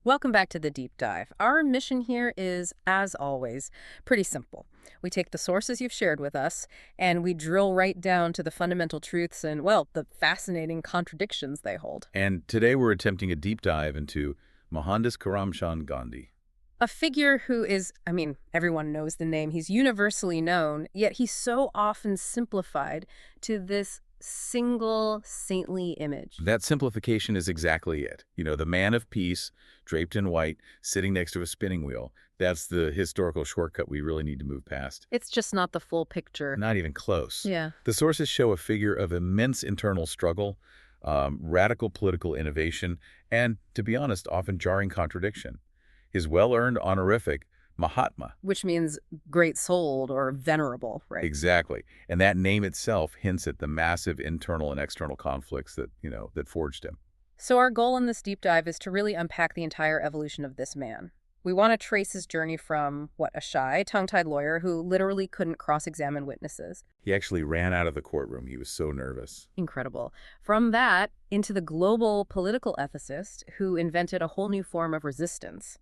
Welcome back to the deep dive. Our mission here is, as always, pretty simple. We take the sources you've shared with us and we drill right down to the fundamental truths and, well, the fascinating contradictions they hold. And today we're attempting a deep dive into Mohandas Karamchand Gandhi. A figure who is, everyone knows the name, he's universally known, yet he's so often simplified to this single saintly image. That simplification is exactly it. You know, the man of peace, draped in white, sitting next to a spinning wheel. That's the historical shortcut we really need to move past. It's just not the full picture. Not even close. Yeah. The sources show a figure of immense internal struggle, radical political innovation, and, to be honest, often jarring contradiction. His well-earned honorific, Mahatma. Which means great-souled or venerable, right? Exactly. And that name itself hints at the massive internal and external conflicts that forged him. So our goal in this deep dive is to really unpack the entire evolution of this man. We want to trace his journey from, a shy, tongue-tied lawyer who literally couldn't cross-examine witnesses. He actually ran out of the courtroom. He was so nervous. Incredible. From that, into the global political ethicist who invented a whole new form of resistance.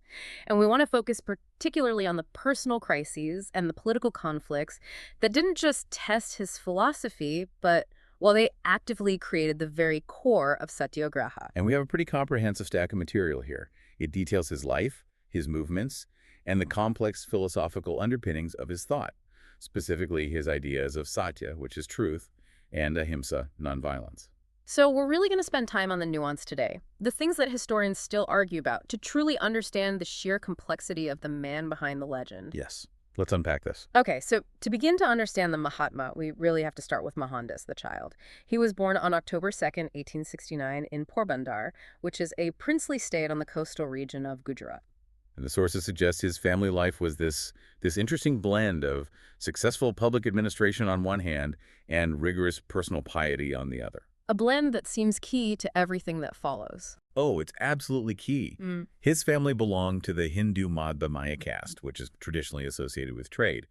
And we want to focus particularly on the personal crises and the political conflicts that didn't just test his philosophy, but they actively created the very core of Satyagraha. And we have a pretty comprehensive stack of material here. It details his life, his movements, and the complex philosophical underpinnings of his thought, specifically his ideas of satya, which is truth, and ahimsa, nonviolence. So we're really going to spend time on the nuance today, the things that historians still argue about, to truly understand the sheer complexity of the man behind the legend. Yes. Let's unpack this. Okay, so to begin to understand the Mahatma, we really have to start with Mohandas, the child. He was born on October 2nd, 1869 in Porbandar, which is a princely state on the coastal region of Gujarat. And the sources suggest his family life was this interesting blend of successful public administration on one hand and rigorous personal piety on the other. A blend that seems key to everything that follows. Oh, it's absolutely key. His family belonged to the Hindu Madhya Maya caste, which is traditionally associated with trade.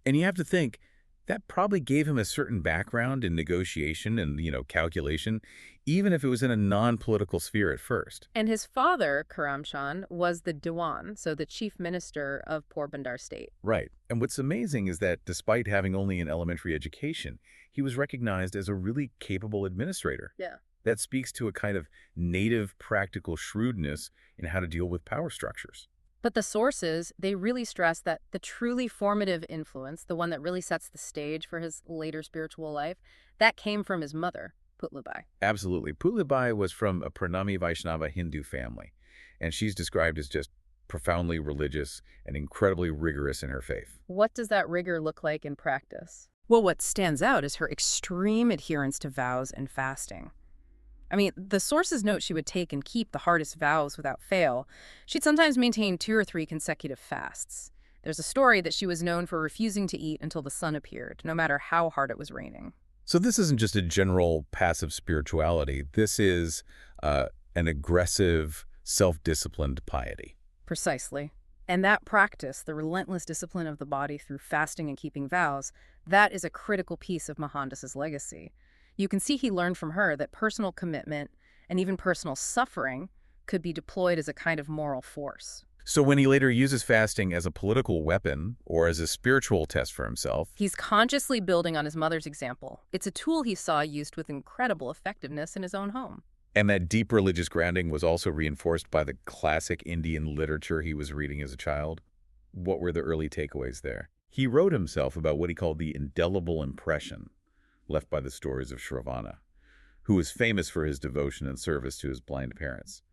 And you have to think, that probably gave him a certain background in negotiation and, calculation, even if it was in a non-political sphere at first. And his father, Karamchand, was the Diwan, so the chief minister of Porbandar state. Right. And what's amazing is that despite having only an elementary education, he was recognized as a really capable administrator. Yeah. That speaks to a kind of native practical shrewdness in how to deal with power structures. But the sources, they really stress that the truly formative influence, the one that really sets the stage for his later spiritual life, that came from his mother, Putlubai. Absolutely. Putlubai was from a Pranami Vaishnava Hindu family, and she's described as just profoundly religious and incredibly rigorous in her faith. What does that rigor look like in practice? Well, what stands out is her extreme adherence to vows and fasting. The sources note she would take and keep the hardest vows without fail. She'd sometimes maintain 2 or 3 consecutive fasts. There's a story that she was known for refusing to eat until the sun appeared, no matter how hard it was raining. So this isn't just a general passive spirituality. This is an aggressive, self-disciplined piety. Precisely. And that practice, the relentless discipline of the body through fasting and keeping vows, that is a critical piece of Mohandas's legacy. You can see he learned from her that personal commitment and even personal suffering could be deployed as a kind of moral force. So when he later uses fasting as a political weapon or as a spiritual test for himself, he's consciously building on his mother's example. It's a tool he saw used with incredible effectiveness in his own home. And that deep religious grounding was also reinforced by the classic Indian literature he was reading as a child. What were the early takeaways there? He wrote himself about what he called the indelible impression left by the stories of Shravana, who was famous for his devotion and service to his blind parents,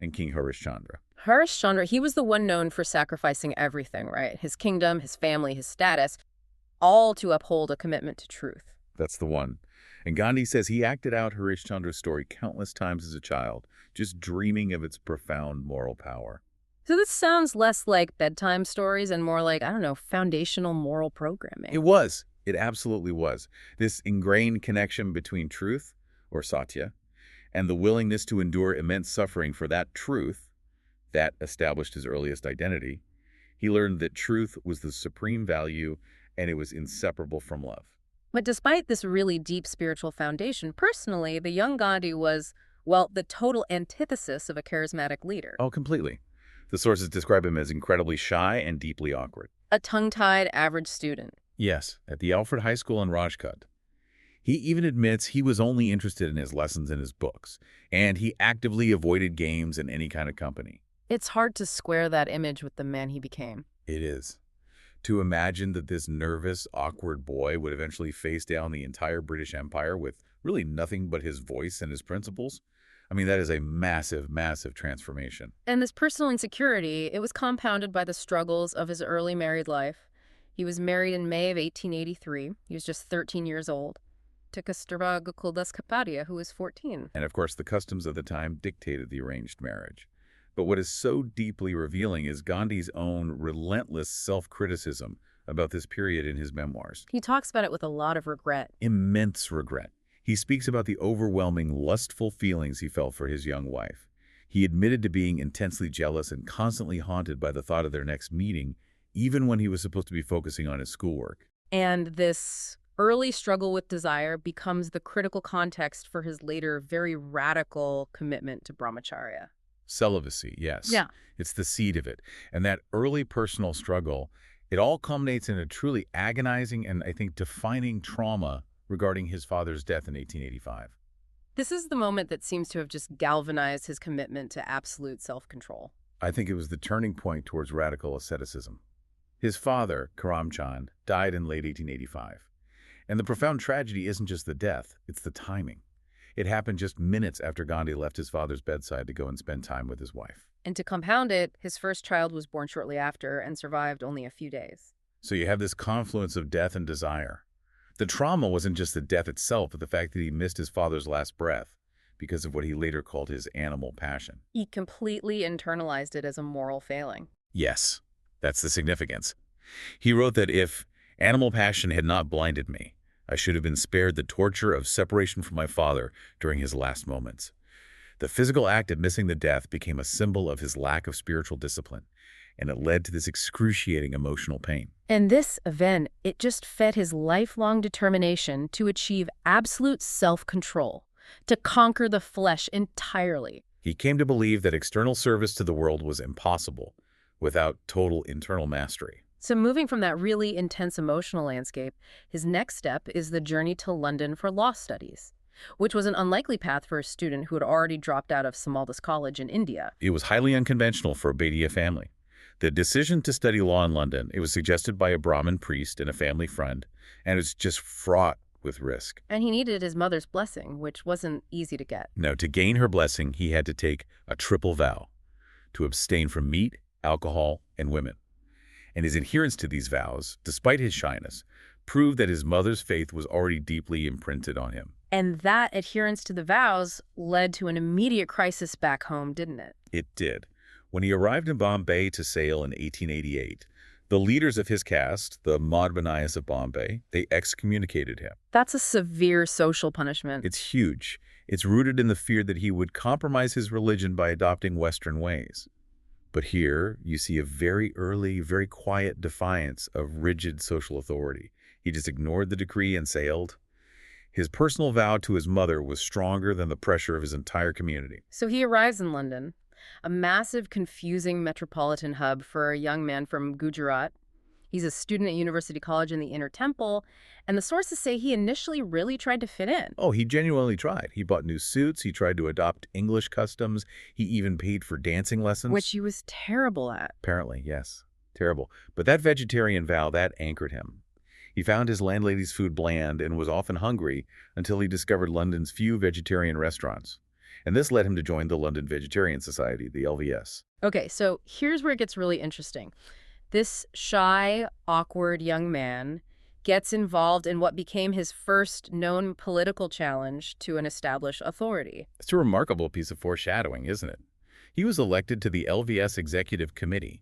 and King Harishchandra. Harishchandra, he was the one known for sacrificing everything, right? His kingdom, his family, his status, all to uphold a commitment to truth. That's the one. And Gandhi says he acted out Harishchandra's story countless times as a child, just dreaming of its profound moral power. So this sounds less like bedtime stories and more like, foundational moral programming. It was. It absolutely was. This ingrained connection between truth, or satya, and the willingness to endure immense suffering for that truth, that established his earliest identity. He learned that truth was the supreme value and it was inseparable from love. But despite this really deep spiritual foundation, personally, the young Gandhi was, the total antithesis of a charismatic leader. Oh, completely. The sources describe him as incredibly shy and deeply awkward. A tongue-tied average student. Yes, at the Alfred High School in Rajkot. He even admits he was only interested in his lessons and his books, and he actively avoided games and any kind of company. It's hard to square that image with the man he became. It is. To imagine that this nervous, awkward boy would eventually face down the entire British Empire with really nothing but his voice and his principles, I mean, that is a massive, massive transformation. And this personal insecurity, it was compounded by the struggles of his early married life. He was married in May of 1883. He was just 13 years old, to Kasturba Gokuldas Kapadia, who was 14. And of course, the customs of the time dictated the arranged marriage. But what is so deeply revealing is Gandhi's own relentless self-criticism about this period in his memoirs. He talks about it with a lot of regret. Immense regret. He speaks about the overwhelming, lustful feelings he felt for his young wife. He admitted to being intensely jealous and constantly haunted by the thought of their next meeting, even when he was supposed to be focusing on his schoolwork. And this early struggle with desire becomes the critical context for his later very radical commitment to brahmacharya. Celibacy, yes. Yeah. It's the seed of it. And that early personal struggle, it all culminates in a truly agonizing and, I think, defining trauma regarding his father's death in 1885. This is the moment that seems to have just galvanized his commitment to absolute self-control. I think it was the turning point towards radical asceticism. His father, Karamchand, died in late 1885. And the profound tragedy isn't just the death, it's the timing. It happened just minutes after Gandhi left his father's bedside to go and spend time with his wife. And to compound it, his first child was born shortly after and survived only a few days. So you have this confluence of death and desire. The trauma wasn't just the death itself, but the fact that he missed his father's last breath because of what he later called his animal passion. He completely internalized it as a moral failing. Yes, that's the significance. He wrote that if animal passion had not blinded me, I should have been spared the torture of separation from my father during his last moments. The physical act of missing the death became a symbol of his lack of spiritual discipline, and it led to this excruciating emotional pain. And this event, it just fed his lifelong determination to achieve absolute self-control, to conquer the flesh entirely. He came to believe that external service to the world was impossible without total internal mastery. So moving from that really intense emotional landscape, his next step is the journey to London for law studies, which was an unlikely path for a student who had already dropped out of Samaldus College in India. It was highly unconventional for a Bhatia family. The decision to study law in London, it was suggested by a Brahmin priest and a family friend, and it's just fraught with risk. And he needed his mother's blessing, which wasn't easy to get. No, to gain her blessing, he had to take a triple vow to abstain from meat, alcohol, and women. And his adherence to these vows, despite his shyness, proved that his mother's faith was already deeply imprinted on him. And that adherence to the vows led to an immediate crisis back home, didn't it? It did. When he arrived in Bombay to sail in 1888, the leaders of his caste, the Madhvanayas of Bombay, they excommunicated him. That's a severe social punishment. It's huge. It's rooted in the fear that he would compromise his religion by adopting Western ways. But here, you see a very early, very quiet defiance of rigid social authority. He just ignored the decree and sailed. His personal vow to his mother was stronger than the pressure of his entire community. So he arrives in London, a massive, confusing metropolitan hub for a young man from Gujarat. He's a student at University College in the Inner Temple, and the sources say he initially really tried to fit in. Oh, he genuinely tried. He bought new suits, he tried to adopt English customs, he even paid for dancing lessons. Which he was terrible at. Apparently, yes. Terrible. But that vegetarian vow, that anchored him. He found his landlady's food bland and was often hungry until he discovered London's few vegetarian restaurants. And this led him to join the London Vegetarian Society, the LVS. Okay, so here's where it gets really interesting. This shy, awkward young man gets involved in what became his first known political challenge to an established authority. It's a remarkable piece of foreshadowing, isn't it? He was elected to the LVS Executive Committee,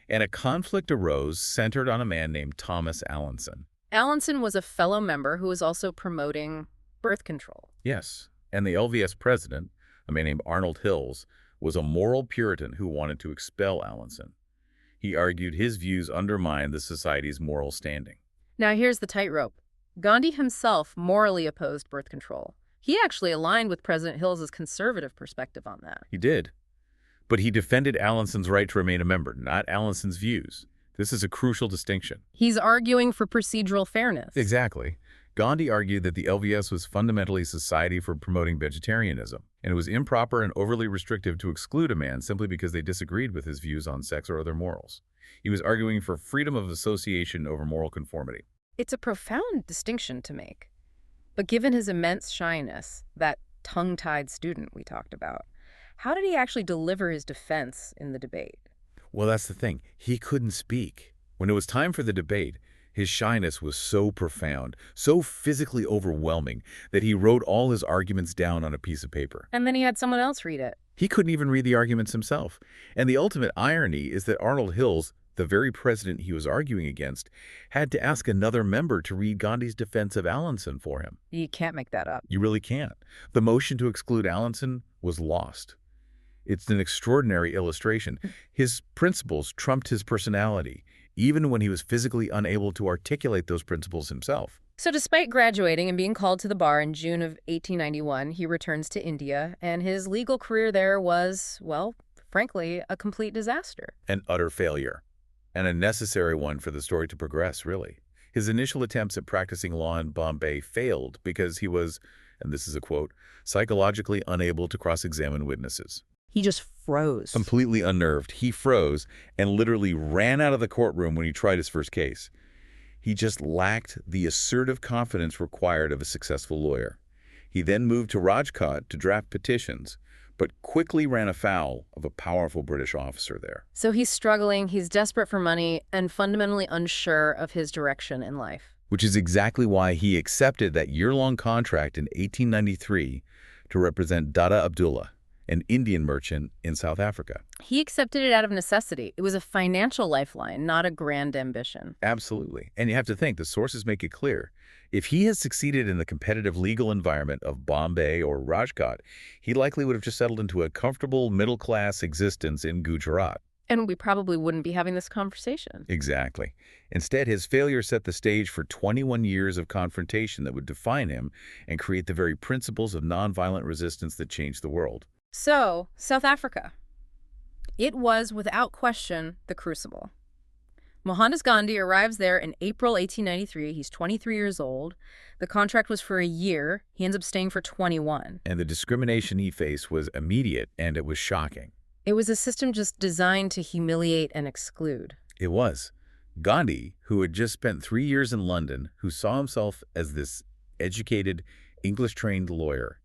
and a conflict arose centered on a man named Thomas Allinson. Allinson was a fellow member who was also promoting birth control. Yes, and the LVS president, a man named Arnold Hills, was a moral Puritan who wanted to expel Allinson. He argued his views undermined the society's moral standing. Now here's the tightrope. Gandhi himself morally opposed birth control. He actually aligned with President Hills's conservative perspective on that. He did. But he defended Allinson's right to remain a member, not Allinson's views. This is a crucial distinction. He's arguing for procedural fairness. Exactly. Gandhi argued that the LVS was fundamentally a society for promoting vegetarianism, and it was improper and overly restrictive to exclude a man simply because they disagreed with his views on sex or other morals. He was arguing for freedom of association over moral conformity. It's a profound distinction to make. But given his immense shyness, that tongue-tied student we talked about, how did he actually deliver his defense in the debate? Well, that's the thing. He couldn't speak. When it was time for the debate, his shyness was so profound, so physically overwhelming, that he wrote all his arguments down on a piece of paper. And then he had someone else read it. He couldn't even read the arguments himself. And the ultimate irony is that Arnold Hills, the very president he was arguing against, had to ask another member to read Gandhi's defense of Allinson for him. You can't make that up. You really can't. The motion to exclude Allinson was lost. It's an extraordinary illustration. His principles trumped his personality, even when he was physically unable to articulate those principles himself. So despite graduating and being called to the bar in June of 1891, he returns to India, and his legal career there was, well, frankly, a complete disaster. An utter failure. And a necessary one for the story to progress, really. His initial attempts at practicing law in Bombay failed because he was, and this is a quote, psychologically unable to cross-examine witnesses. He just froze. Completely unnerved, he froze and literally ran out of the courtroom when he tried his first case. He just lacked the assertive confidence required of a successful lawyer. He then moved to Rajkot to draft petitions, but quickly ran afoul of a powerful British officer there. So he's struggling, he's desperate for money, and fundamentally unsure of his direction in life. Which is exactly why he accepted that year-long contract in 1893 to represent Dada Abdullah, an Indian merchant in South Africa. He accepted it out of necessity. It was a financial lifeline, not a grand ambition. Absolutely. And you have to think, the sources make it clear. If he had succeeded in the competitive legal environment of Bombay or Rajkot, he likely would have just settled into a comfortable middle-class existence in Gujarat. And we probably wouldn't be having this conversation. Exactly. Instead, his failure set the stage for 21 years of confrontation that would define him and create the very principles of nonviolent resistance that changed the world. So, South Africa. It was, without question, the crucible. Mohandas Gandhi arrives there in April 1893. He's 23 years old. The contract was for a year. He ends up staying for 21. And the discrimination he faced was immediate, and it was shocking. It was a system just designed to humiliate and exclude. It was. Gandhi, who had just spent 3 years in London, who saw himself as this educated, English-trained lawyer,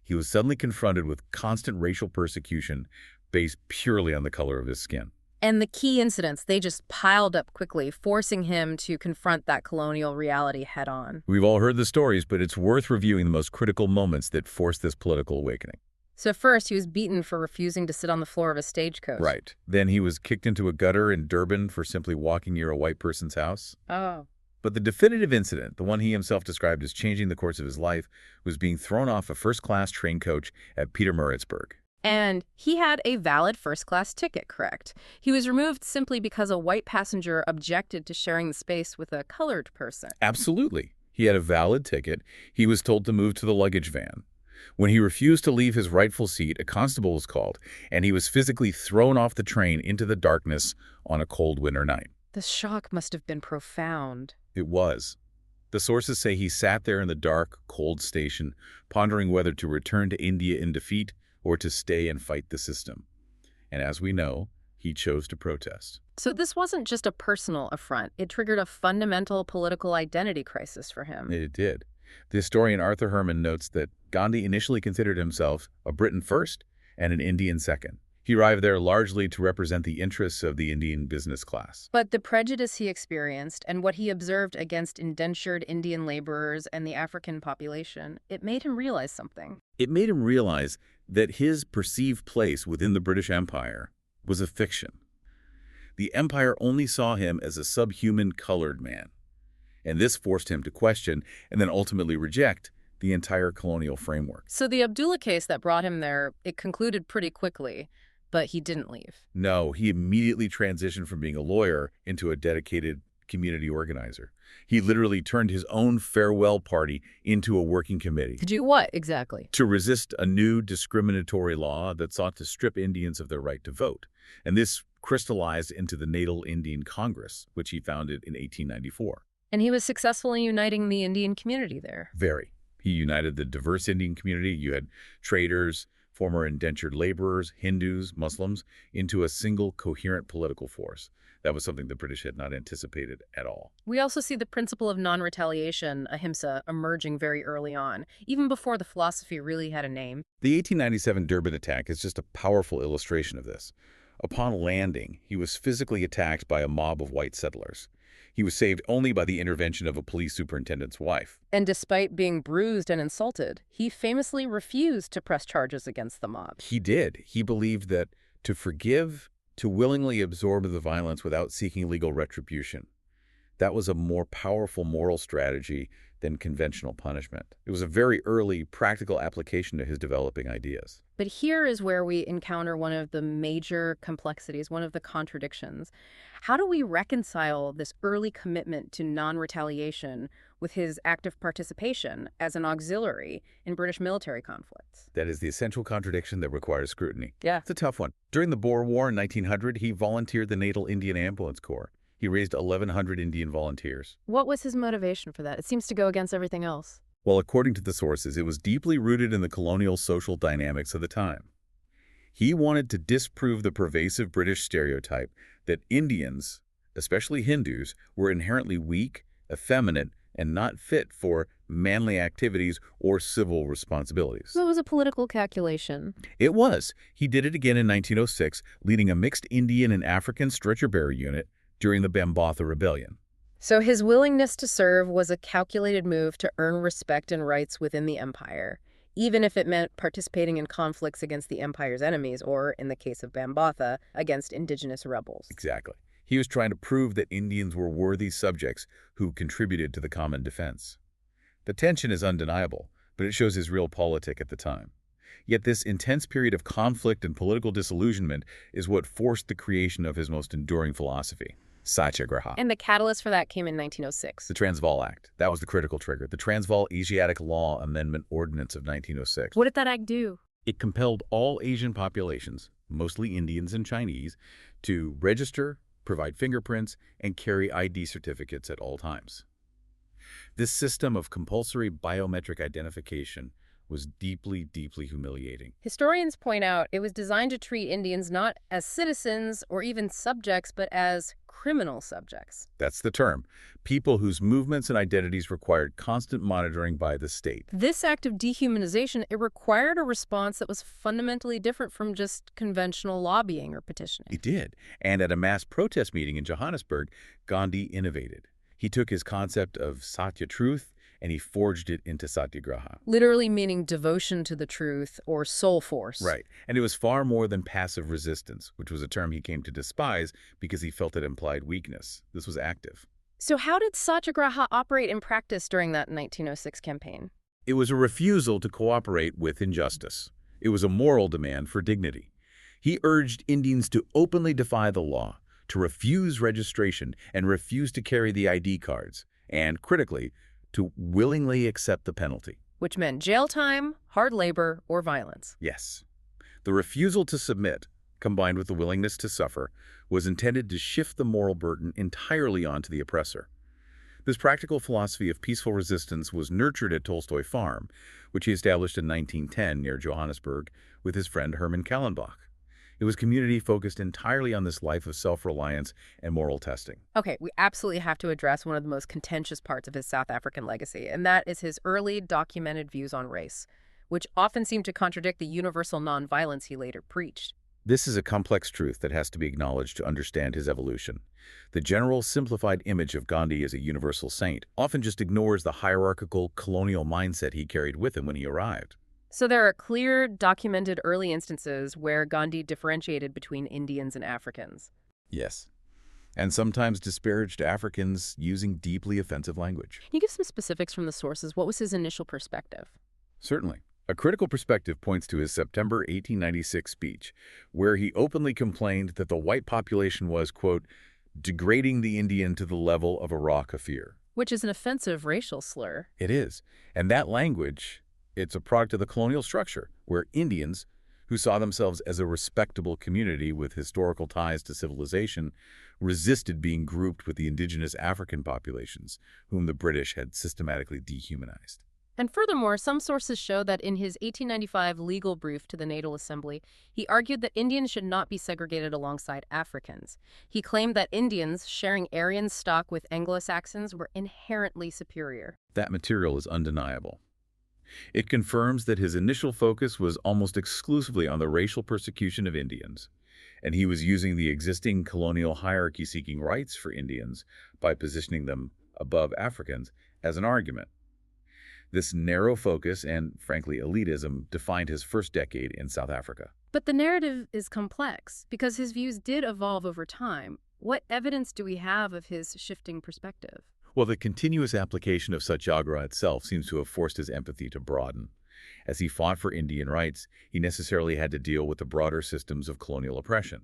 he was suddenly confronted with constant racial persecution based purely on the color of his skin. And the key incidents, they just piled up quickly, forcing him to confront that colonial reality head-on. We've all heard the stories, but it's worth reviewing the most critical moments that forced this political awakening. So first, he was beaten for refusing to sit on the floor of a stagecoach. Right. Then he was kicked into a gutter in Durban for simply walking near a white person's house. Oh. But the definitive incident, the one he himself described as changing the course of his life, was being thrown off a first-class train coach at Pietermaritzburg. And he had a valid first-class ticket, correct? He was removed simply because a white passenger objected to sharing the space with a colored person. Absolutely. He had a valid ticket. He was told to move to the luggage van. When he refused to leave his rightful seat, a constable was called, and he was physically thrown off the train into the darkness on a cold winter night. The shock must have been profound. It was. The sources say he sat there in the dark, cold station, pondering whether to return to India in defeat or to stay and fight the system. And as we know, he chose to protest. So this wasn't just a personal affront. It triggered a fundamental political identity crisis for him. It did. The historian Arthur Herman notes that Gandhi initially considered himself a Briton first and an Indian second. He arrived there largely to represent the interests of the Indian business class. But the prejudice he experienced and what he observed against indentured Indian laborers and the African population, it made him realize something. It made him realize that his perceived place within the British Empire was a fiction. The empire only saw him as a subhuman colored man. And this forced him to question and then ultimately reject the entire colonial framework. So the Abdullah case that brought him there, it concluded pretty quickly, but he didn't leave. No, he immediately transitioned from being a lawyer into a dedicated community organizer. He literally turned his own farewell party into a working committee To do what exactly? to resist a new discriminatory law that sought to strip Indians of their right to vote. And this crystallized into the Natal Indian Congress, which he founded in 1894. And he was successful in uniting the Indian community there. Very. He united the diverse Indian community. You had traders, former indentured laborers, Hindus, Muslims, into a single coherent political force. That was something the British had not anticipated at all. We also see the principle of non-retaliation, ahimsa, emerging very early on, even before the philosophy really had a name. The 1897 Durban attack is just a powerful illustration of this. Upon landing, he was physically attacked by a mob of white settlers. He was saved only by the intervention of a police superintendent's wife. And despite being bruised and insulted, he famously refused to press charges against the mob. He did. He believed that to forgive, to willingly absorb the violence without seeking legal retribution, that was a more powerful moral strategy than conventional punishment. It was a very early practical application to his developing ideas. But here is where we encounter one of the major complexities, one of the contradictions. How do we reconcile this early commitment to non-retaliation with his active participation as an auxiliary in British military conflicts? That is the essential contradiction that requires scrutiny. Yeah. It's a tough one. During the Boer War in 1900, he volunteered the Natal Indian Ambulance Corps. He raised 1,100 Indian volunteers. What was his motivation for that? It seems to go against everything else. Well, according to the sources, it was deeply rooted in the colonial social dynamics of the time. He wanted to disprove the pervasive British stereotype that Indians, especially Hindus, were inherently weak, effeminate, and not fit for manly activities or civil responsibilities. So it was a political calculation. It was. He did it again in 1906, leading a mixed Indian and African stretcher-bearer unit during the Bambatha Rebellion. So his willingness to serve was a calculated move to earn respect and rights within the empire, even if it meant participating in conflicts against the empire's enemies or, in the case of Bambatha, against indigenous rebels. Exactly. He was trying to prove that Indians were worthy subjects who contributed to the common defense. The tension is undeniable, but it shows his realpolitik at the time. Yet this intense period of conflict and political disillusionment is what forced the creation of his most enduring philosophy, Satyagraha. And the catalyst for that came in 1906. The Transvaal Act. That was the critical trigger. The Transvaal Asiatic Law Amendment Ordinance of 1906. What did that act do? It compelled all Asian populations, mostly Indians and Chinese, to register, provide fingerprints, and carry ID certificates at all times. This system of compulsory biometric identification was deeply, deeply humiliating. Historians point out it was designed to treat Indians not as citizens or even subjects, but as criminal subjects. That's the term. People whose movements and identities required constant monitoring by the state. This act of dehumanization, it required a response that was fundamentally different from just conventional lobbying or petitioning. It did. And at a mass protest meeting in Johannesburg, Gandhi innovated. He took his concept of Satya truth and he forged it into Satyagraha. Literally meaning devotion to the truth or soul force. Right. And it was far more than passive resistance, which was a term he came to despise because he felt it implied weakness. This was active. So how did Satyagraha operate in practice during that 1906 campaign? It was a refusal to cooperate with injustice. It was a moral demand for dignity. He urged Indians to openly defy the law, to refuse registration and refuse to carry the ID cards, and, critically, to willingly accept the penalty. Which meant jail time, hard labor, or violence. Yes. The refusal to submit, combined with the willingness to suffer, was intended to shift the moral burden entirely onto the oppressor. This practical philosophy of peaceful resistance was nurtured at Tolstoy Farm, which he established in 1910 near Johannesburg with his friend Herman Kallenbach. It was community focused entirely on this life of self-reliance and moral testing. Okay, we absolutely have to address one of the most contentious parts of his South African legacy, and that is his early documented views on race, which often seem to contradict the universal nonviolence he later preached. This is a complex truth that has to be acknowledged to understand his evolution. The general simplified image of Gandhi as a universal saint often just ignores the hierarchical colonial mindset he carried with him when he arrived. So there are clear, documented early instances where Gandhi differentiated between Indians and Africans. Yes. And sometimes disparaged Africans using deeply offensive language. Can you give some specifics from the sources? What was his initial perspective? Certainly. A critical perspective points to his September 1896 speech, where he openly complained that the white population was, quote, degrading the Indian to the level of a raw kafir. Which is an offensive racial slur. It is. And that language, it's a product of the colonial structure, where Indians, who saw themselves as a respectable community with historical ties to civilization, resisted being grouped with the indigenous African populations, whom the British had systematically dehumanized. And furthermore, some sources show that in his 1895 legal brief to the National Assembly, he argued that Indians should not be segregated alongside Africans. He claimed that Indians, sharing Aryan stock with Anglo-Saxons, were inherently superior. That material is undeniable. It confirms that his initial focus was almost exclusively on the racial persecution of Indians, and he was using the existing colonial hierarchy seeking rights for Indians by positioning them above Africans as an argument. This narrow focus and, frankly, elitism defined his first decade in South Africa. But the narrative is complex because his views did evolve over time. What evidence do we have of his shifting perspective? Well, the continuous application of Satyagraha itself seems to have forced his empathy to broaden. As he fought for Indian rights, he necessarily had to deal with the broader systems of colonial oppression.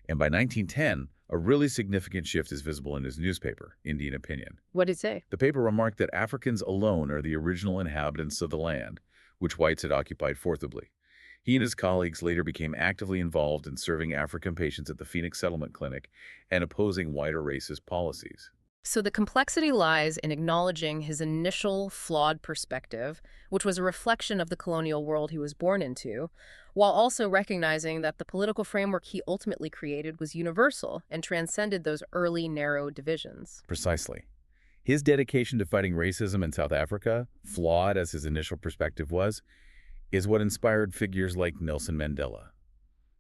And by 1910, a really significant shift is visible in his newspaper, Indian Opinion. What did it say? The paper remarked that Africans alone are the original inhabitants of the land, which whites had occupied forcibly. He and his colleagues later became actively involved in serving African patients at the Phoenix Settlement Clinic and opposing whiter racist policies. So the complexity lies in acknowledging his initial flawed perspective, which was a reflection of the colonial world he was born into, while also recognizing that the political framework he ultimately created was universal and transcended those early narrow divisions. Precisely. His dedication to fighting racism in South Africa, flawed as his initial perspective was, is what inspired figures like Nelson Mandela.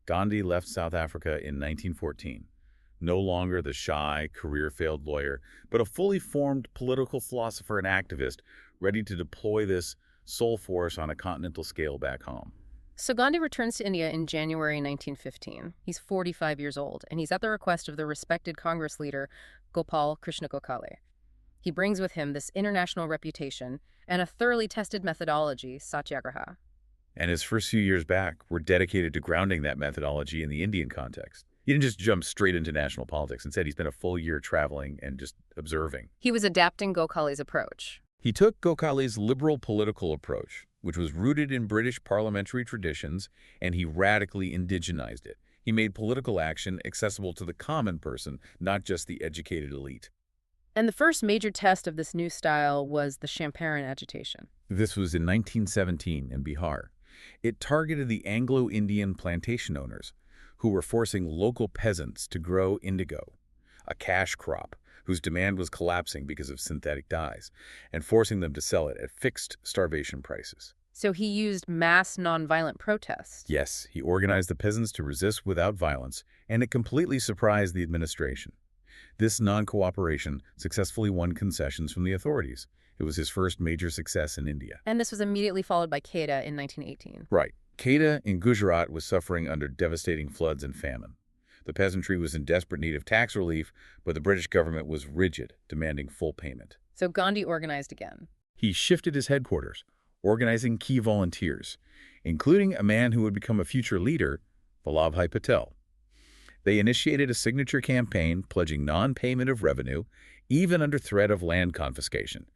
Gandhi left South Africa in 1914. No longer the shy, career-failed lawyer, but a fully formed political philosopher and activist ready to deploy this soul force on a continental scale back home. So Gandhi returns to India in January 1915. He's 45 years old, and he's at the request of the respected Congress leader, Gopal Krishna Gokhale. He brings with him this international reputation and a thoroughly tested methodology, Satyagraha. And his first few years back were dedicated to grounding that methodology in the Indian context. He didn't just jump straight into national politics. Instead, he spent a full year traveling and just observing. He was adapting Gokhale's approach. He took Gokhale's liberal political approach, which was rooted in British parliamentary traditions, and he radically indigenized it. He made political action accessible to the common person, not just the educated elite. And the first major test of this new style was the Champaran agitation. This was in 1917 in Bihar. It targeted the Anglo-Indian plantation owners, who were forcing local peasants to grow indigo, a cash crop whose demand was collapsing because of synthetic dyes, and forcing them to sell it at fixed starvation prices. So he used mass nonviolent protest. Yes, he organized the peasants to resist without violence, and it completely surprised the administration. This non-cooperation successfully won concessions from the authorities. It was his first major success in India. And this was immediately followed by Quetta in 1918. Right. Quetta in Gujarat was suffering under devastating floods and famine. The peasantry was in desperate need of tax relief, but the British government was rigid, demanding full payment. So Gandhi organized again. He shifted his headquarters, organizing key volunteers, including a man who would become a future leader, Vallabhbhai Patel. They initiated a signature campaign pledging non-payment of revenue, even under threat of land confiscation,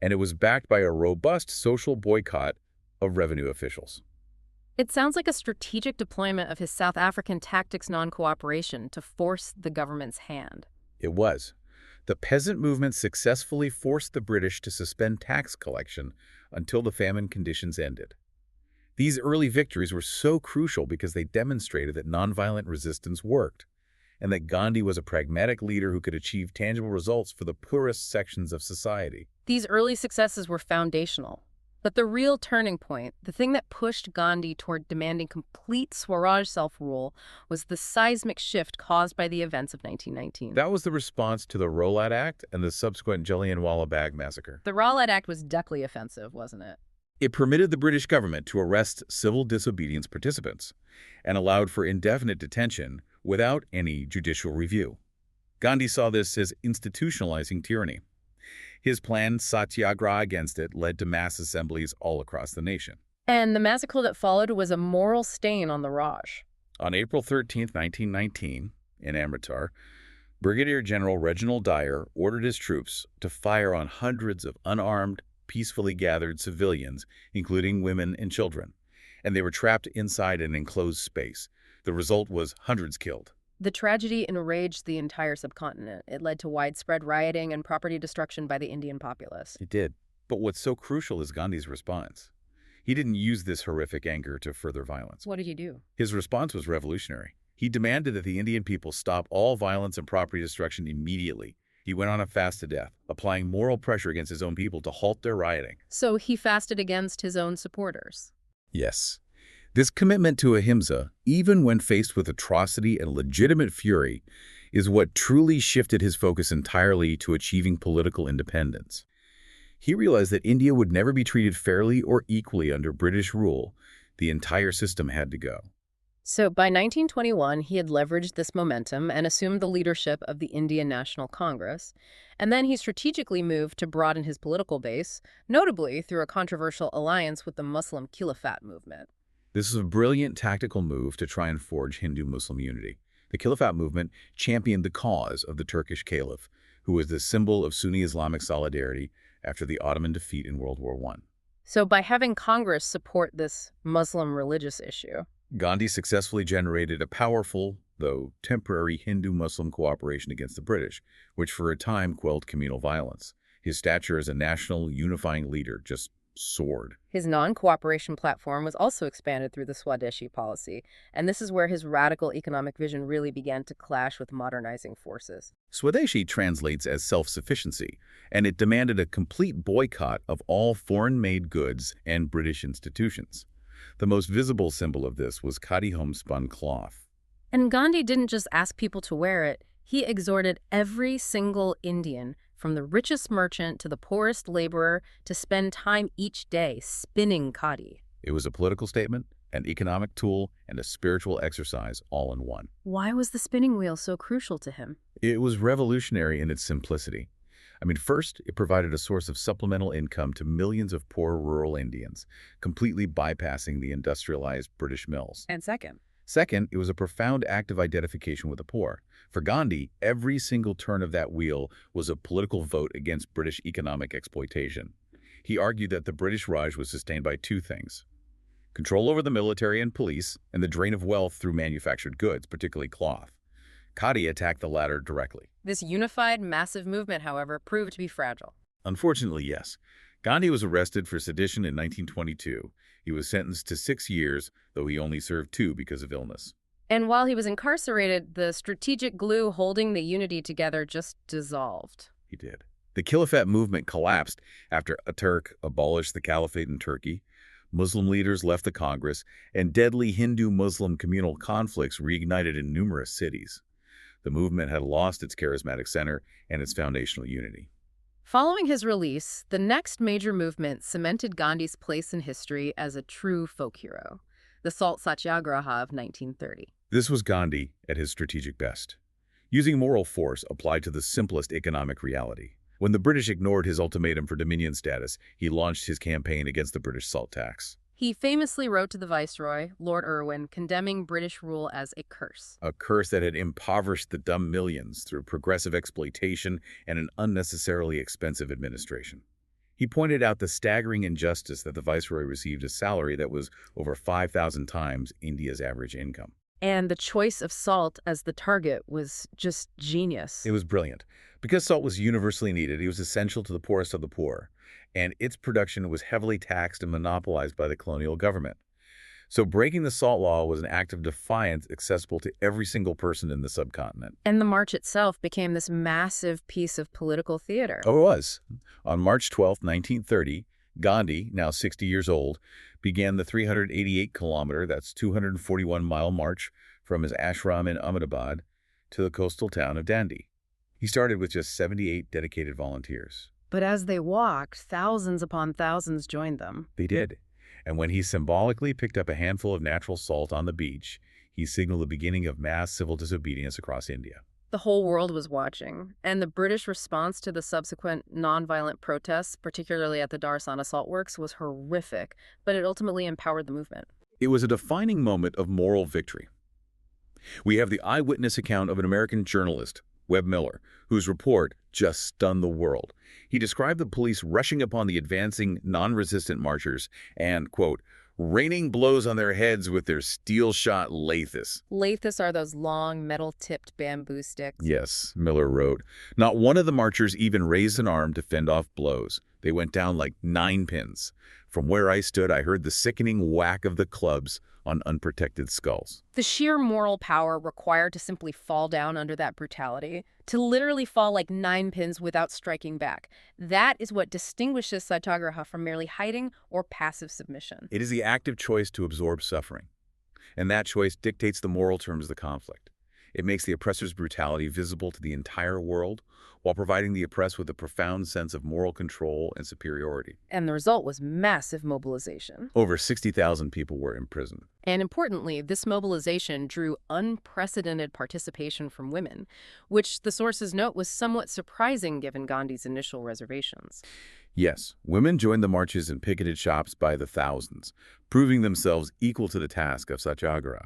and it was backed by a robust social boycott of revenue officials. It sounds like a strategic deployment of his South African tactics non-cooperation to force the government's hand. It was. The peasant movement successfully forced the British to suspend tax collection until the famine conditions ended. These early victories were so crucial because they demonstrated that nonviolent resistance worked, and that Gandhi was a pragmatic leader who could achieve tangible results for the poorest sections of society. These early successes were foundational. But the real turning point, the thing that pushed Gandhi toward demanding complete Swaraj self-rule, was the seismic shift caused by the events of 1919. That was the response to the Rowlatt Act and the subsequent Jallianwala Bagh massacre. The Rowlatt Act was deadly offensive, wasn't it? It permitted the British government to arrest civil disobedience participants and allowed for indefinite detention without any judicial review. Gandhi saw this as institutionalizing tyranny. His plan, Satyagraha against it, led to mass assemblies all across the nation. And the massacre that followed was a moral stain on the Raj. On April 13, 1919, in Amritsar, Brigadier General Reginald Dyer ordered his troops to fire on hundreds of unarmed, peacefully gathered civilians, including women and children, and they were trapped inside an enclosed space. The result was hundreds killed. The tragedy enraged the entire subcontinent. It led to widespread rioting and property destruction by the Indian populace. It did. But what's so crucial is Gandhi's response. He didn't use this horrific anger to further violence. What did he do? His response was revolutionary. He demanded that the Indian people stop all violence and property destruction immediately. He went on a fast to death, applying moral pressure against his own people to halt their rioting. So he fasted against his own supporters. Yes. This commitment to ahimsa, even when faced with atrocity and legitimate fury, is what truly shifted his focus entirely to achieving political independence. He realized that India would never be treated fairly or equally under British rule. The entire system had to go. So by 1921, he had leveraged this momentum and assumed the leadership of the Indian National Congress. And then he strategically moved to broaden his political base, notably through a controversial alliance with the Muslim Caliphate movement. This is a brilliant tactical move to try and forge Hindu-Muslim unity. The Caliphate movement championed the cause of the Turkish Caliph, who was the symbol of Sunni Islamic solidarity after the Ottoman defeat in World War I. So by having Congress support this Muslim religious issue, Gandhi successfully generated a powerful, though temporary, Hindu-Muslim cooperation against the British, which for a time quelled communal violence. His stature as a national unifying leader just soared. his non-cooperation platform was also expanded through the Swadeshi policy, and this is where his radical economic vision really began to clash with modernizing forces. Swadeshi translates as self-sufficiency, and it demanded a complete boycott of all foreign-made goods and British institutions. The most visible symbol of this was khadi homespun cloth. And Gandhi didn't just ask people to wear it, he exhorted every single Indian, from the richest merchant to the poorest laborer, to spend time each day spinning khadi. It was a political statement, an economic tool, and a spiritual exercise all in one. Why was the spinning wheel so crucial to him? It was revolutionary in its simplicity. First, it provided a source of supplemental income to millions of poor rural Indians, completely bypassing the industrialized British mills. And Second, it was a profound act of identification with the poor. For Gandhi, every single turn of that wheel was a political vote against British economic exploitation. He argued that the British Raj was sustained by two things: control over the military and police, and the drain of wealth through manufactured goods, particularly cloth. Khadi attacked the latter directly. this unified, massive movement, however, proved to be fragile. Unfortunately, yes. Gandhi was arrested for sedition in 1922. He was sentenced to 6 years, though he only served 2 because of illness. And while he was incarcerated, the strategic glue holding the unity together just dissolved. He did. The Caliphate movement collapsed after Ataturk abolished the caliphate in Turkey. Muslim leaders left the Congress, and deadly Hindu-Muslim communal conflicts reignited in numerous cities. The movement had lost its charismatic center and its foundational unity. Following his release, the next major movement cemented Gandhi's place in history as a true folk hero, the Salt Satyagraha of 1930. This was Gandhi at his strategic best, using moral force applied to the simplest economic reality. When the British ignored his ultimatum for dominion status, he launched his campaign against the British salt tax. He famously wrote to the Viceroy, Lord Irwin, condemning British rule as a curse. A curse that had impoverished the dumb millions through progressive exploitation and an unnecessarily expensive administration. He pointed out the staggering injustice that the Viceroy received a salary that was over 5,000 times India's average income. And the choice of salt as the target was just genius. It was brilliant. Because salt was universally needed, it was essential to the poorest of the poor, and its production was heavily taxed and monopolized by the colonial government. So breaking the salt law was an act of defiance accessible to every single person in the subcontinent. And the march itself became this massive piece of political theater. Oh, it was. On March 12, 1930, Gandhi, now 60 years old, began the 388-kilometer, that's 241-mile march from his ashram in Ahmedabad to the coastal town of Dandi. He started with just 78 dedicated volunteers. But as they walked, thousands upon thousands joined them. They did. And when he symbolically picked up a handful of natural salt on the beach, he signaled the beginning of mass civil disobedience across India. The whole world was watching, and the British response to the subsequent nonviolent protests, particularly at the Darsana Salt Works, was horrific, but it ultimately empowered the movement. It was a defining moment of moral victory. We have the eyewitness account of an American journalist, Webb Miller, whose report just stunned the world. He described the police rushing upon the advancing, non-resistant marchers and, quote, raining blows on their heads with their steel-shot lathis. Lathis are those long, metal-tipped bamboo sticks. Yes, Miller wrote. Not one of the marchers even raised an arm to fend off blows. They went down like 9 pins. From where I stood, I heard the sickening whack of the clubs on unprotected skulls. The sheer moral power required to simply fall down under that brutality, to literally fall like 9 pins without striking back. That is what distinguishes Satyagraha from merely hiding or passive submission. It is the active choice to absorb suffering, and that choice dictates the moral terms of the conflict. It makes the oppressor's brutality visible to the entire world while providing the oppressed with a profound sense of moral control and superiority. And the result was massive mobilization. Over 60,000 people were imprisoned. And importantly, this mobilization drew unprecedented participation from women, which the sources note was somewhat surprising given Gandhi's initial reservations. Yes, women joined the marches and picketed shops by the thousands, proving themselves equal to the task of Satyagraha.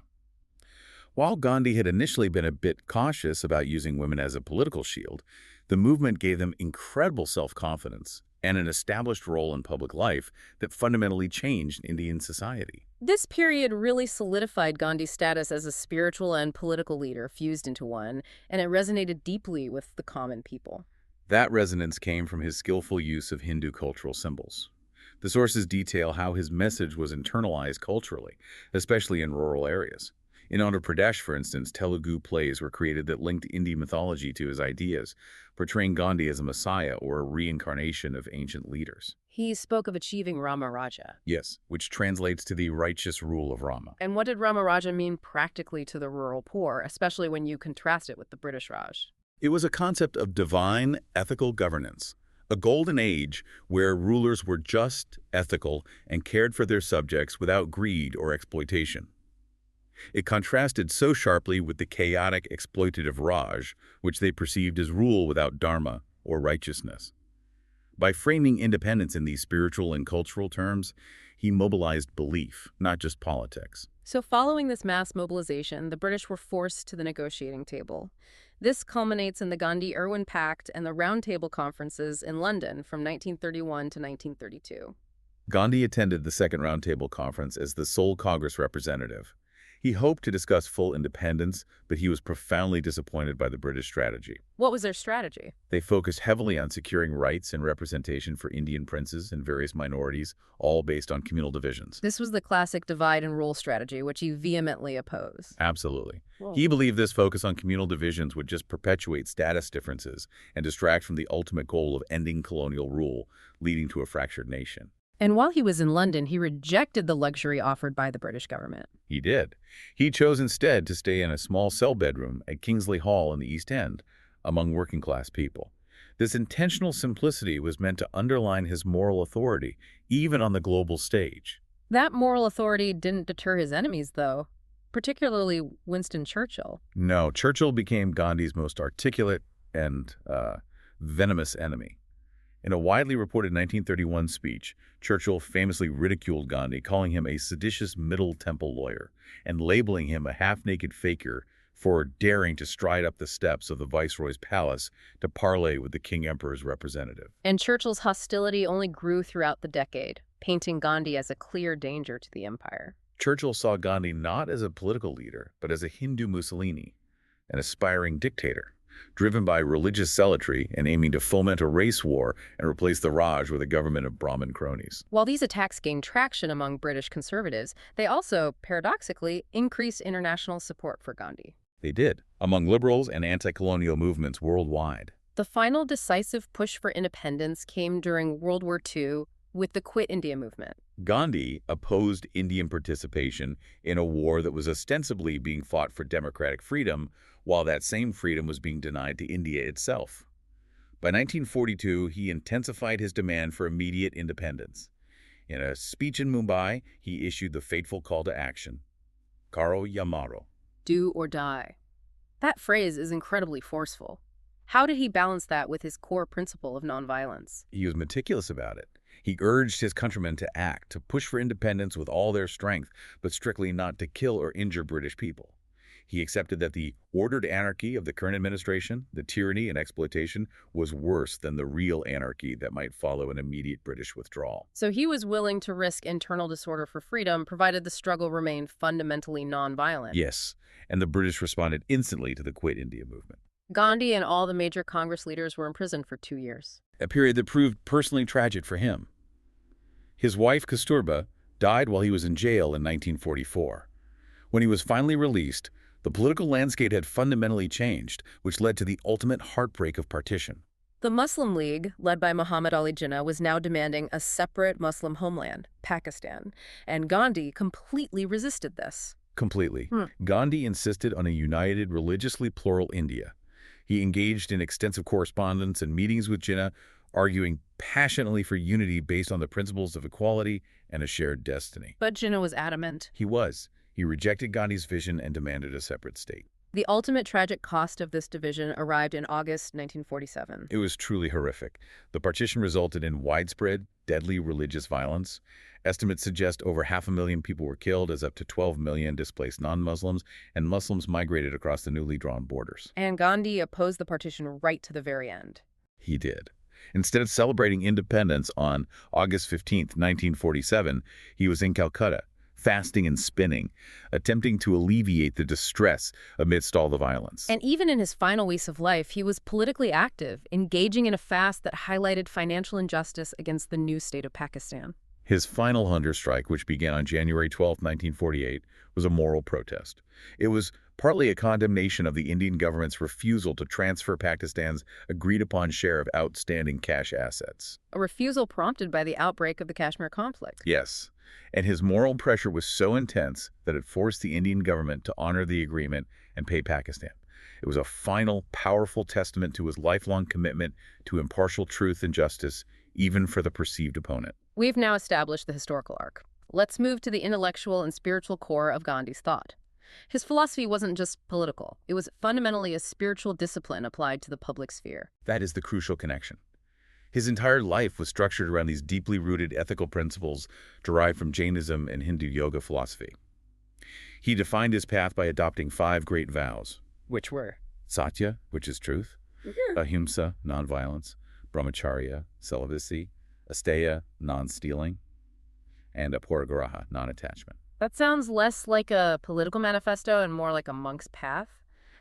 While Gandhi had initially been a bit cautious about using women as a political shield, the movement gave them incredible self-confidence and an established role in public life that fundamentally changed Indian society. This period really solidified Gandhi's status as a spiritual and political leader fused into one, and it resonated deeply with the common people. That resonance came from his skillful use of Hindu cultural symbols. The sources detail how his message was internalized culturally, especially in rural areas. In Andhra Pradesh, for instance, Telugu plays were created that linked Indian mythology to his ideas, portraying Gandhi as a messiah or a reincarnation of ancient leaders. He spoke of achieving Rama Raja. Yes, which translates to the righteous rule of Rama. And what did Rama Raja mean practically to the rural poor, especially when you contrast it with the British Raj? It was a concept of divine, ethical governance, a golden age where rulers were just, ethical, and cared for their subjects without greed or exploitation. It contrasted so sharply with the chaotic, exploitative Raj, which they perceived as rule without dharma or righteousness. By framing independence in these spiritual and cultural terms, he mobilized belief, not just politics. So following this mass mobilization, the British were forced to the negotiating table. This culminates in the Gandhi-Irwin Pact and the Round Table Conferences in London from 1931 to 1932. Gandhi attended the Second Round Table Conference as the sole Congress representative. He hoped to discuss full independence, but he was profoundly disappointed by the British strategy. What was their strategy? They focused heavily on securing rights and representation for Indian princes and various minorities, all based on communal divisions. This was the classic divide and rule strategy, which he vehemently opposed. Absolutely. Whoa. He believed this focus on communal divisions would just perpetuate status differences and distract from the ultimate goal of ending colonial rule, leading to a fractured nation. And while he was in London, he rejected the luxury offered by the British government. He did. He chose instead to stay in a small cell bedroom at Kingsley Hall in the East End, among working-class people. This intentional simplicity was meant to underline his moral authority, even on the global stage. That moral authority didn't deter his enemies, though, particularly Winston Churchill. No, Churchill became Gandhi's most articulate and venomous enemy. In a widely reported 1931 speech, Churchill famously ridiculed Gandhi, calling him a seditious Middle Temple lawyer and labeling him a half-naked fakir for daring to stride up the steps of the Viceroy's palace to parley with the King Emperor's representative. And Churchill's hostility only grew throughout the decade, painting Gandhi as a clear danger to the empire. Churchill saw Gandhi not as a political leader, but as a Hindu Mussolini, an aspiring dictator, driven by religious zealotry and aiming to foment a race war and replace the Raj with a government of Brahmin cronies. While these attacks gained traction among British conservatives, they also, paradoxically, increased international support for Gandhi. They did, among liberals and anti-colonial movements worldwide. The final decisive push for independence came during World War II with the Quit India movement. Gandhi opposed Indian participation in a war that was ostensibly being fought for democratic freedom, while that same freedom was being denied to India itself. By 1942, he intensified his demand for immediate independence. In a speech in Mumbai, he issued the fateful call to action, Karo ya maro. Do or die. That phrase is incredibly forceful. How did he balance that with his core principle of nonviolence? He was meticulous about it. He urged his countrymen to act, to push for independence with all their strength, but strictly not to kill or injure British people. He accepted that the ordered anarchy of the current administration, the tyranny and exploitation, was worse than the real anarchy that might follow an immediate British withdrawal. So he was willing to risk internal disorder for freedom, provided the struggle remained fundamentally nonviolent. Yes, and the British responded instantly to the Quit India movement. Gandhi and all the major Congress leaders were imprisoned for 2 years. A period that proved personally tragic for him. His wife, Kasturba, died while he was in jail in 1944. When he was finally released, the political landscape had fundamentally changed, which led to the ultimate heartbreak of partition. The Muslim League, led by Muhammad Ali Jinnah, was now demanding a separate Muslim homeland, Pakistan, and Gandhi completely resisted this. Completely. Gandhi insisted on a united, religiously plural India. He engaged in extensive correspondence and meetings with Jinnah, arguing passionately for unity based on the principles of equality and a shared destiny. But Jinnah was adamant. He was. He rejected Gandhi's vision and demanded a separate state. The ultimate tragic cost of this division arrived in August 1947. It was truly horrific. The partition resulted in widespread, deadly religious violence. Estimates suggest over 500,000 people were killed as up to 12 million displaced non-Muslims, and Muslims migrated across the newly drawn borders. And Gandhi opposed the partition right to the very end. He did. Instead of celebrating independence on August 15, 1947, he was in Calcutta, fasting and spinning, attempting to alleviate the distress amidst all the violence. And even in his final weeks of life, he was politically active, engaging in a fast that highlighted financial injustice against the new state of Pakistan. His final hunger strike, which began on January 12, 1948, was a moral protest. It was partly a condemnation of the Indian government's refusal to transfer Pakistan's agreed-upon share of outstanding cash assets. A refusal prompted by the outbreak of the Kashmir conflict. Yes, and his moral pressure was so intense that it forced the Indian government to honor the agreement and pay Pakistan. It was a final, powerful testament to his lifelong commitment to impartial truth and justice, even for the perceived opponent. We've now established the historical arc. Let's move to the intellectual and spiritual core of Gandhi's thought. His philosophy wasn't just political. It was fundamentally a spiritual discipline applied to the public sphere. That is the crucial connection. His entire life was structured around these deeply rooted ethical principles derived from Jainism and Hindu yoga philosophy. He defined his path by adopting 5 great vows. Which were? Satya, which is truth, ahimsa, nonviolence, brahmacharya, celibacy, asteya, non-stealing, and aparigraha, non-attachment. That sounds less like a political manifesto and more like a monk's path.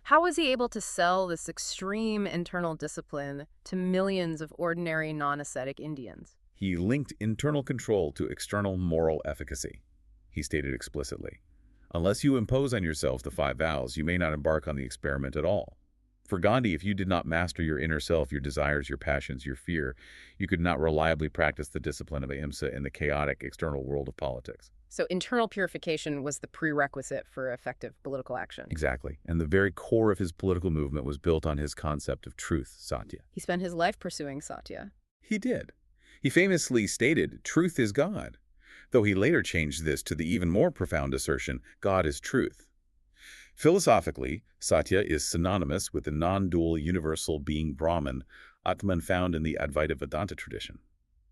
How was he able to sell this extreme internal discipline to millions of ordinary non-ascetic Indians? He linked internal control to external moral efficacy. He stated explicitly, "Unless you impose on yourself the 5 vows, you may not embark on the experiment at all." For Gandhi, if you did not master your inner self, your desires, your passions, your fear, you could not reliably practice the discipline of ahimsa in the chaotic external world of politics. So internal purification was the prerequisite for effective political action. Exactly. And the very core of his political movement was built on his concept of truth, Satya. He spent his life pursuing Satya. He did. He famously stated, "Truth is God," though he later changed this to the even more profound assertion, "God is truth." Philosophically, Satya is synonymous with the non-dual universal being Brahman, Atman, found in the Advaita Vedanta tradition.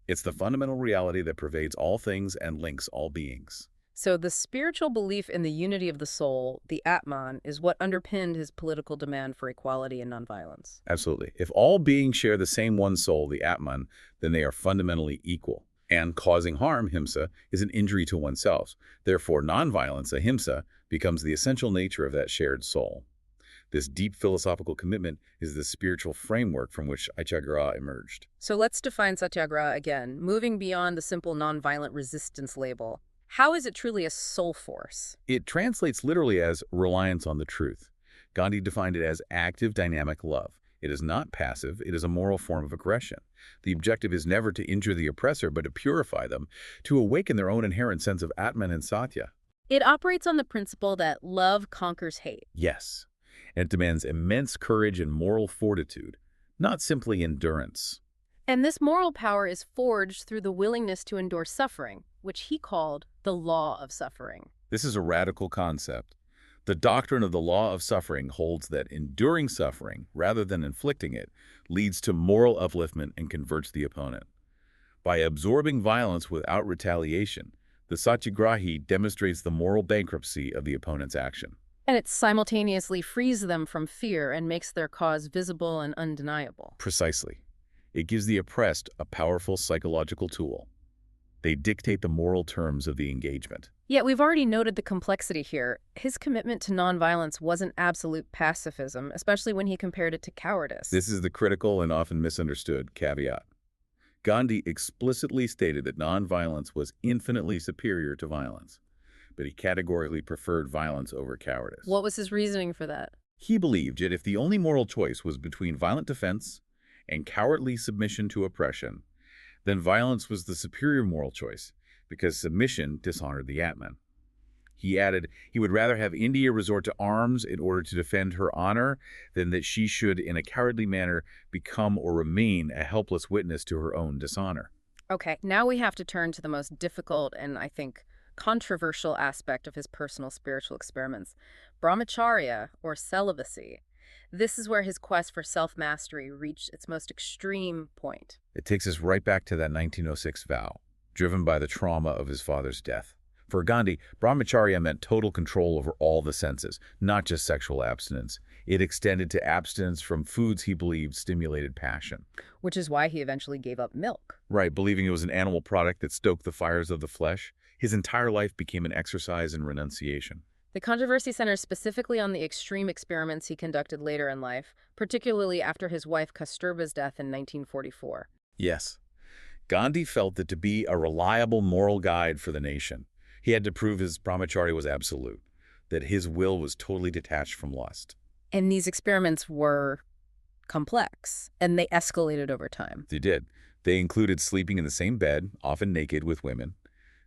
It's the fundamental reality that pervades all things and links all beings. So the spiritual belief in the unity of the soul, the Atman, is what underpinned his political demand for equality and nonviolence. Absolutely. If all beings share the same one soul, the Atman, then they are fundamentally equal. And causing harm, himsa, is an injury to oneself. Therefore, nonviolence, ahimsa, becomes the essential nature of that shared soul. This deep philosophical commitment is the spiritual framework from which Satyagraha emerged. So let's define Satyagraha again, moving beyond the simple nonviolent resistance label. How is it truly a soul force? It translates literally as reliance on the truth. Gandhi defined it as active, dynamic love. It is not passive, it is a moral form of aggression. The objective is never to injure the oppressor, but to purify them, to awaken their own inherent sense of Atman and Satya. It operates on the principle that love conquers hate. Yes, and it demands immense courage and moral fortitude, not simply endurance. And this moral power is forged through the willingness to endure suffering, which he called the law of suffering. This is a radical concept. The doctrine of the law of suffering holds that enduring suffering, rather than inflicting it, leads to moral upliftment and converts the opponent. By absorbing violence without retaliation, the Satyagrahi demonstrates the moral bankruptcy of the opponent's action. And it simultaneously frees them from fear and makes their cause visible and undeniable. Precisely. It gives the oppressed a powerful psychological tool. They dictate the moral terms of the engagement. Yet we've already noted the complexity here. His commitment to nonviolence wasn't absolute pacifism, especially when he compared it to cowardice. This is the critical and often misunderstood caveat. Gandhi explicitly stated that nonviolence was infinitely superior to violence, but he categorically preferred violence over cowardice. What was his reasoning for that? He believed that if the only moral choice was between violent defense and cowardly submission to oppression, then violence was the superior moral choice, because submission dishonored the Atman. He added he would rather have India resort to arms in order to defend her honor than that she should, in a cowardly manner, become or remain a helpless witness to her own dishonor. Okay, now we have to turn to the most difficult and, I think, controversial aspect of his personal spiritual experiments, brahmacharya, or celibacy. This is where his quest for self-mastery reached its most extreme point. It takes us right back to that 1906 vow, driven by the trauma of his father's death. For Gandhi, brahmacharya meant total control over all the senses, not just sexual abstinence. It extended to abstinence from foods he believed stimulated passion. Which is why he eventually gave up milk. Right, believing it was an animal product that stoked the fires of the flesh, his entire life became an exercise in renunciation. The controversy centers specifically on the extreme experiments he conducted later in life, particularly after his wife Kasturba's death in 1944. Yes, Gandhi felt that to be a reliable moral guide for the nation, he had to prove his brahmacharya was absolute, that his will was totally detached from lust. And these experiments were complex, and they escalated over time. They did. They included sleeping in the same bed, often naked, with women.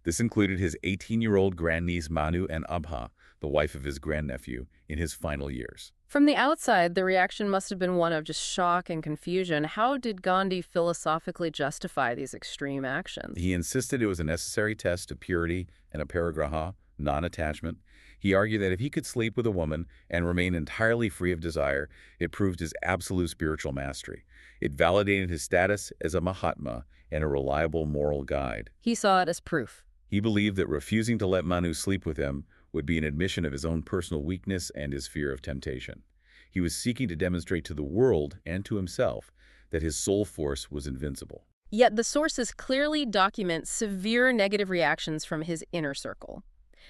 This included his 18-year-old grandniece Manu and Abha, the wife of his grandnephew, in his final years. From the outside, the reaction must have been one of just shock and confusion. How did Gandhi philosophically justify these extreme actions? He insisted it was a necessary test of purity and aparigraha, non-attachment. He argued that if he could sleep with a woman and remain entirely free of desire, it proved his absolute spiritual mastery. It validated his status as a Mahatma and a reliable moral guide. He saw it as proof. He believed that refusing to let Manu sleep with him would be an admission of his own personal weakness and his fear of temptation. He was seeking to demonstrate to the world and to himself that his soul force was invincible. Yet the sources clearly document severe negative reactions from his inner circle.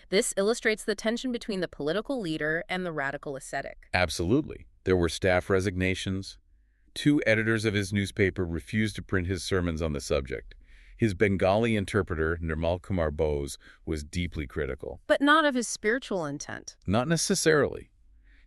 This illustrates the tension between the political leader and the radical ascetic. Absolutely. There were staff resignations. 2 editors of his newspaper refused to print his sermons on the subject. His Bengali interpreter, Nirmal Kumar Bose, was deeply critical. But not of his spiritual intent. Not necessarily.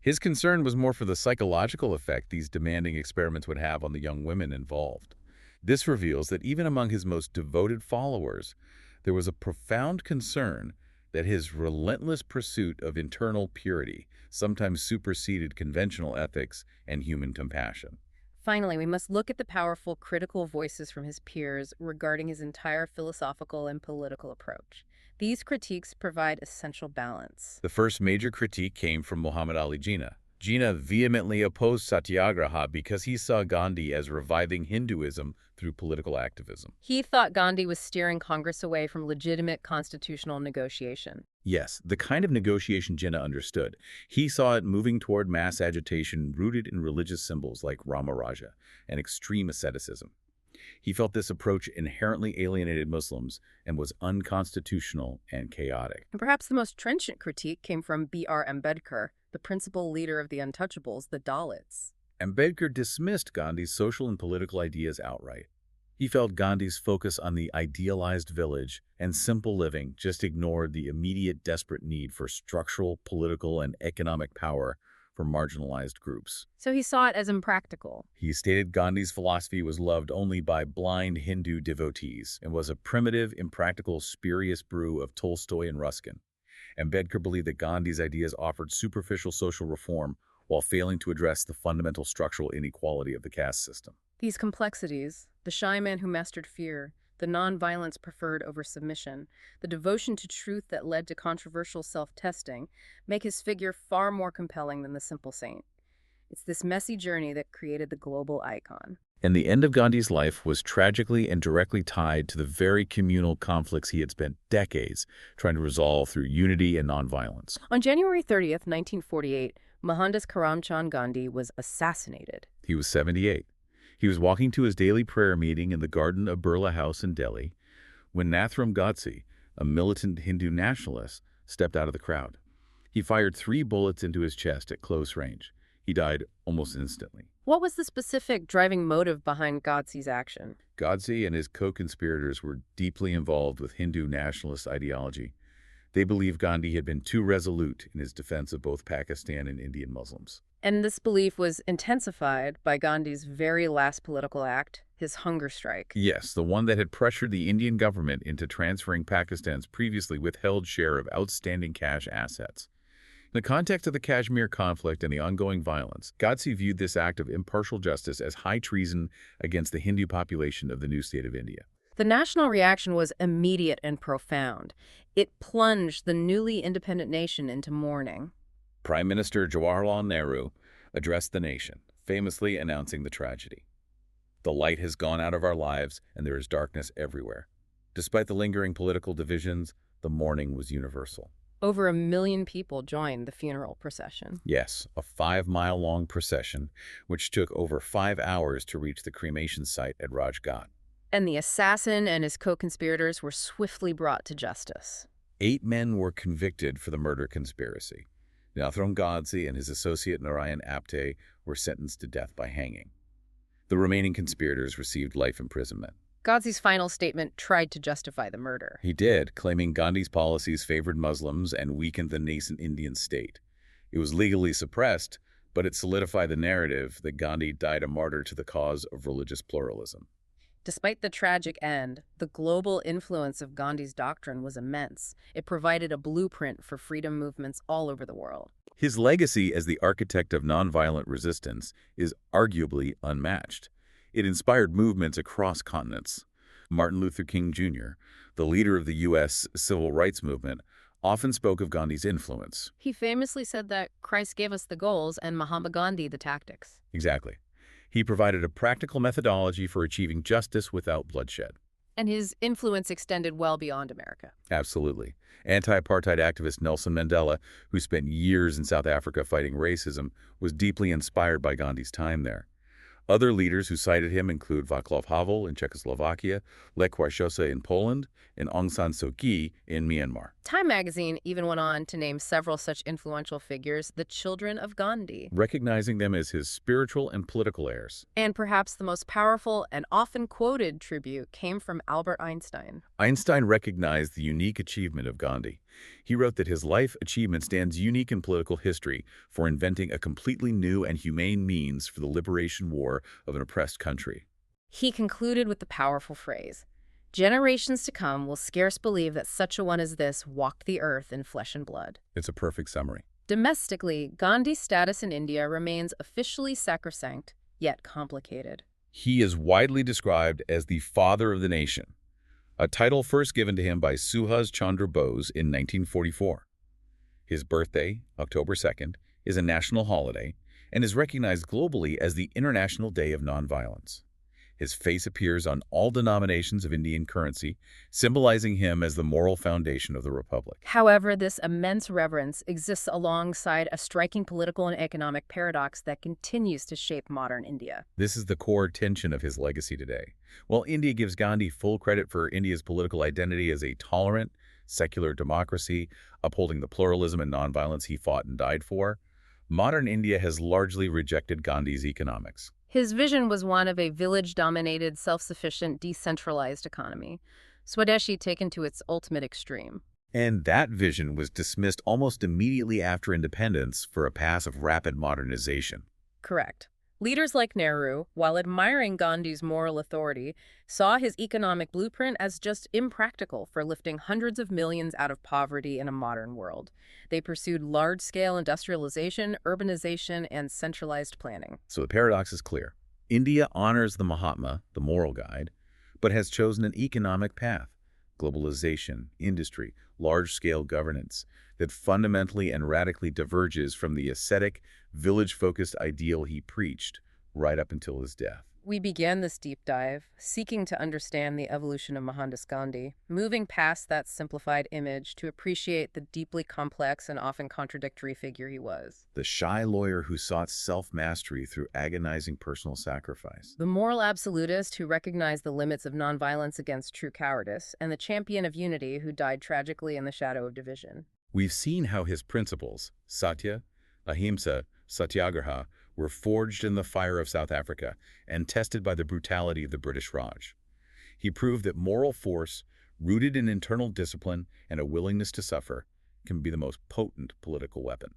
His concern was more for the psychological effect these demanding experiments would have on the young women involved. This reveals that even among his most devoted followers, there was a profound concern that his relentless pursuit of internal purity sometimes superseded conventional ethics and human compassion. Finally, we must look at the powerful critical voices from his peers regarding his entire philosophical and political approach. These critiques provide essential balance. The first major critique came from Muhammad Ali Jinnah. Jinnah vehemently opposed Satyagraha because he saw Gandhi as reviving Hinduism through political activism. He thought Gandhi was steering Congress away from legitimate constitutional negotiation. Yes, the kind of negotiation Jinnah understood. He saw it moving toward mass agitation rooted in religious symbols like Rama Raja and extreme asceticism. He felt this approach inherently alienated Muslims and was unconstitutional and chaotic. And perhaps the most trenchant critique came from B.R. Ambedkar, the principal leader of the untouchables, the Dalits. Ambedkar dismissed Gandhi's social and political ideas outright. He felt Gandhi's focus on the idealized village and simple living just ignored the immediate desperate need for structural, political, and economic power for marginalized groups. So he saw it as impractical. He stated Gandhi's philosophy was loved only by blind Hindu devotees and was a primitive, impractical, spurious brew of Tolstoy and Ruskin. Ambedkar believed that Gandhi's ideas offered superficial social reform while failing to address the fundamental structural inequality of the caste system. These complexities, the shy man who mastered fear, the non-violence preferred over submission, the devotion to truth that led to controversial self-testing, make his figure far more compelling than the simple saint. It's this messy journey that created the global icon. And the end of Gandhi's life was tragically and directly tied to the very communal conflicts he had spent decades trying to resolve through unity and nonviolence. On January 30th, 1948, Mohandas Karamchand Gandhi was assassinated. He was 78. He was walking to his daily prayer meeting in the garden of Birla House in Delhi when Nathuram Godse, a militant Hindu nationalist, stepped out of the crowd. He fired 3 bullets into his chest at close range. He died almost instantly. What was the specific driving motive behind Godse's action? Godse and his co-conspirators were deeply involved with Hindu nationalist ideology. They believed Gandhi had been too resolute in his defense of both Pakistan and Indian Muslims. And this belief was intensified by Gandhi's very last political act, his hunger strike. Yes, the one that had pressured the Indian government into transferring Pakistan's previously withheld share of outstanding cash assets. In the context of the Kashmir conflict and the ongoing violence, Godse viewed this act of impartial justice as high treason against the Hindu population of the new state of India. The national reaction was immediate and profound. It plunged the newly independent nation into mourning. Prime Minister Jawaharlal Nehru addressed the nation, famously announcing the tragedy. The light has gone out of our lives, and there is darkness everywhere. Despite the lingering political divisions, the mourning was universal. Over 1 million people joined the funeral procession. Yes, a 5-mile-long procession, which took over 5 hours to reach the cremation site at Rajghat. And the assassin and his co-conspirators were swiftly brought to justice. 8 men were convicted for the murder conspiracy. Nathuram Godse and his associate Narayan Apte were sentenced to death by hanging. The remaining conspirators received life imprisonment. Godse's final statement tried to justify the murder. He did, claiming Gandhi's policies favored Muslims and weakened the nascent Indian state. It was legally suppressed, but it solidified the narrative that Gandhi died a martyr to the cause of religious pluralism. Despite the tragic end, the global influence of Gandhi's doctrine was immense. It provided a blueprint for freedom movements all over the world. His legacy as the architect of nonviolent resistance is arguably unmatched. It inspired movements across continents. Martin Luther King Jr., the leader of the U.S. civil rights movement, often spoke of Gandhi's influence. He famously said that Christ gave us the goals and Mahatma Gandhi the tactics. Exactly. He provided a practical methodology for achieving justice without bloodshed. And his influence extended well beyond America. Absolutely. Anti-apartheid activist Nelson Mandela, who spent years in South Africa fighting racism, was deeply inspired by Gandhi's time there. Other leaders who cited him include Václav Havel in Czechoslovakia, Lech Wałęsa in Poland, and Aung San Suu Kyi in Myanmar. Time magazine even went on to name several such influential figures the children of Gandhi, recognizing them as his spiritual and political heirs. And perhaps the most powerful and often quoted tribute came from Albert Einstein. Einstein recognized the unique achievement of Gandhi. He wrote that his life achievement stands unique in political history for inventing a completely new and humane means for the liberation war of an oppressed country. He concluded with the powerful phrase, "Generations to come will scarce believe that such a one as this walked the earth in flesh and blood." It's a perfect summary. Domestically, Gandhi's status in India remains officially sacrosanct, yet complicated. He is widely described as the father of the nation, a title first given to him by Subhas Chandra Bose in 1944. His birthday, October 2nd, is a national holiday and is recognized globally as the International Day of Nonviolence. His face appears on all denominations of Indian currency, symbolizing him as the moral foundation of the republic. However, this immense reverence exists alongside a striking political and economic paradox that continues to shape modern India. This is the core tension of his legacy today. While India gives Gandhi full credit for India's political identity as a tolerant, secular democracy, upholding the pluralism and nonviolence he fought and died for, modern India has largely rejected Gandhi's economics. His vision was one of a village-dominated, self-sufficient, decentralized economy, Swadeshi taken to its ultimate extreme. And that vision was dismissed almost immediately after independence for a path of rapid modernization. Correct. Leaders like Nehru, while admiring Gandhi's moral authority, saw his economic blueprint as just impractical for lifting hundreds of millions out of poverty in a modern world. They pursued large-scale industrialization, urbanization, and centralized planning. So the paradox is clear. India honors the Mahatma, the moral guide, but has chosen an economic path, globalization, industry, large-scale governance, that fundamentally and radically diverges from the ascetic, village-focused ideal he preached, right up until his death. We began this deep dive, seeking to understand the evolution of Mohandas Gandhi, moving past that simplified image to appreciate the deeply complex and often contradictory figure he was. The shy lawyer who sought self-mastery through agonizing personal sacrifice. The moral absolutist who recognized the limits of nonviolence against true cowardice, and the champion of unity who died tragically in the shadow of division. We've seen how his principles, Satya, Ahimsa, Satyagraha, were forged in the fire of South Africa and tested by the brutality of the British Raj. He proved that moral force, rooted in internal discipline and a willingness to suffer, can be the most potent political weapon.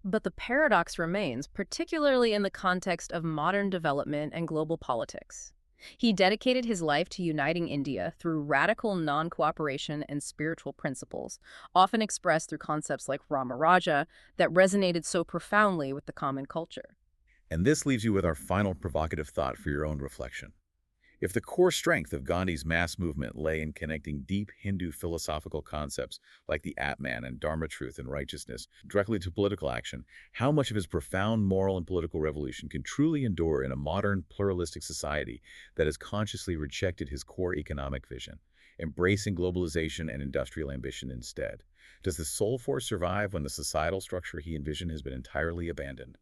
But the paradox remains, particularly in the context of modern development and global politics. He dedicated his life to uniting India through radical non-cooperation and spiritual principles, often expressed through concepts like Rama Raja that resonated so profoundly with the common culture. And this leaves you with our final provocative thought for your own reflection. If the core strength of Gandhi's mass movement lay in connecting deep Hindu philosophical concepts like the Atman and Dharma truth and righteousness directly to political action, how much of his profound moral and political revolution can truly endure in a modern, pluralistic society that has consciously rejected his core economic vision, embracing globalization and industrial ambition instead? Does the soul force survive when the societal structure he envisioned has been entirely abandoned?